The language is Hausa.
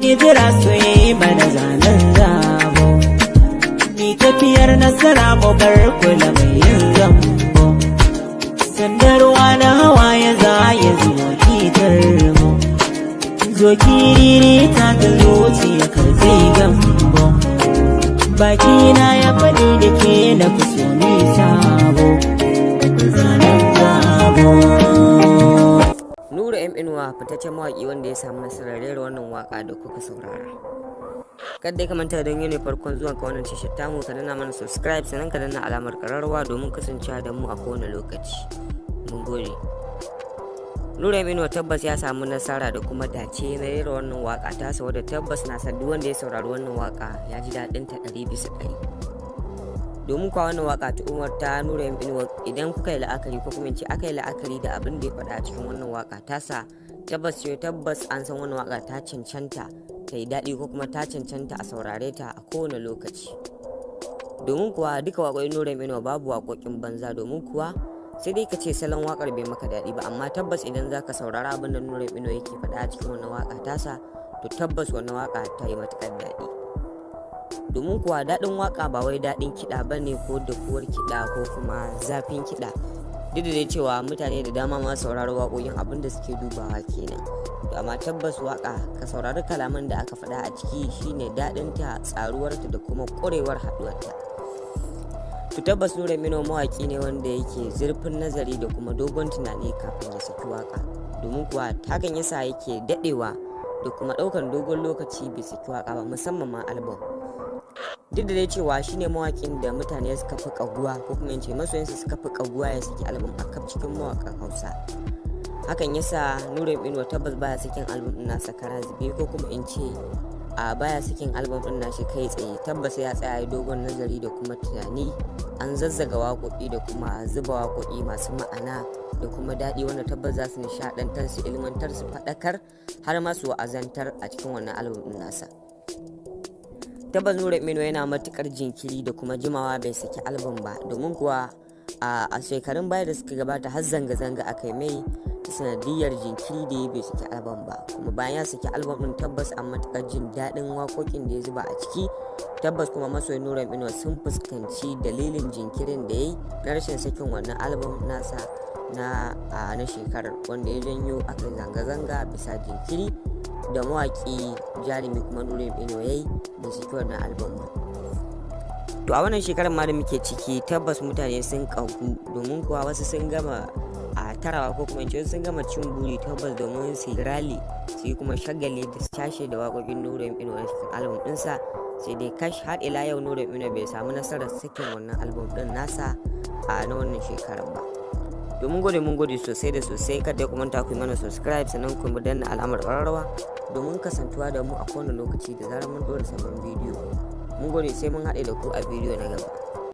Ni jira su yi mana zanen zabo, ni tafiyar nasara mu bar kula mai yin zambo. Sandarwa na hawaye za ya zo kitar mu, zo kiriri ta ga zuciya karfe gambo. Baki na ya faɗi da ke na fi so ni sabo, zanen zabo. Nura M Inuwa fitaccen mawaƙi wanda ya samu nasarar rera wannan waka da kuka saurara. Kada ka manta don yane farkon zuwan ka wannan tashar tamu ka danna mana subscribe sannan ka danna alamar kararrawa domin kasancewa da mu a kowane lokaci. Mun gode. Nura M Inuwa tabbas ya samu nasara da kuma dace na rera wannan waka ta sa wadda tabbas na san duk wanda ya saurari wannan waka ya ji daɗin ta 100%. Domin kwa wannan waka ta umarta Nura M Inuwa idan kuka yi la'akari ko kuma ce aka yi la'akari da abin da ya faɗa a cikin wannan waka tasa tabbas an san wannan waka ta cancanta ta yi daɗi ko kuma ta cancanta a saurare ta a kowane lokaci. Domin kuwa duka waƙoƙin Nura M Inuwa babu waƙoƙin banza, domin kuwa sai dai ka ce salon waƙar bai maka daɗi ba, amma tabbas idan za ka saurara abin da Nura M Inuwa yake faɗa a cikin wannan waka tasa to tabbas wannan waka ta yi matuƙar daɗi. Domin kuwa daɗin waka ba wai daɗin kiɗa ba ne ko dakuwar kiɗa ko kuma zafin kiɗa, duk da dai cewa mutane da dama ma sauraro waƙoƙin abin da suke dubawa kenan, amma tabbas waka ka saurari kalaman da aka faɗa a ciki shine daɗinta, tsaruwarta da kuma ƙwarewar haɗuwarta. To tabbas Nura M Inuwa mawaƙi ne wanda yake zurfin nazari da kuma dogon tunani kafin ya saki waka, domin kuwa hakan yasa yake daɗewa da kuma ɗaukar dogon lokaci bai saki waka ba, musamman ma album. Duk da dai cewa shine mawakin da mutane suka fi kaguwa ko kuma ce masoyansa suka fi kaguwa ya saki album a kaf cikin mawakan Hausa. Hakan yasa Nura M Inuwa tabbas baya sakin album din nasa kara zube ko kuma in ce a baya sakin album din nashi kai tsaye, tabbas ya tsaya dogon nazari da kuma tunani, an zazzaga waƙoƙi da kuma zuba waƙoƙi masu ma'ana da kuma daɗi wanda tabbas za su nishaɗantar, su ilmantar, su faɗakar har ma su wa'azantar a cikin wannan album din nasa. Tabbas Nura M Inuwa yana matukar jinkiri da kuma jimawa bai saki album ba, domin kuwa a shekarun baya da suka gabata har zanga-zanga aka yi mai sanadiyar jinkiri da ya bai saki album ba, kuma bayan ya saki album din tabbas an matukar jin daɗin waƙoƙin da ya zuba a ciki. Tabbas kuma masoyin Nura M Inuwa sun fuskanci dalilin jinkirin da ya yi na rashin sakin wannan album nasa na shekarar, wanda ya janyo aka zanga-zanga bisa jinkiri da mawaƙi jarumi kuma Nura M Inuwa yayi da saki wannan album ba. To a wannan shekarar ma da muke ciki tabbas mutane sun ƙagu, domin kuwa wasu sun gama a tarawa ko kuma sun gama cin buri tabbas domin su yi rally su yi kuma shagali da su cashe da waƙoƙin Nura M Inuwa cikin album ɗinsa, sai dai kash har ila yau Nura M Inuwa bai samu nasarar sakin wannan album ɗin nasa a na wannan shekarar ba. Domin mun gode sosai da sosai, kada ku manta ku yi mana subscribe sannan ku danna alamar ƙararrawa domin kasantuwa da mu a kowane lokaci da zarar mun ɗora sabon bidiyo. Mun gode, sai mun haɗe da ku a bidiyo na gaba.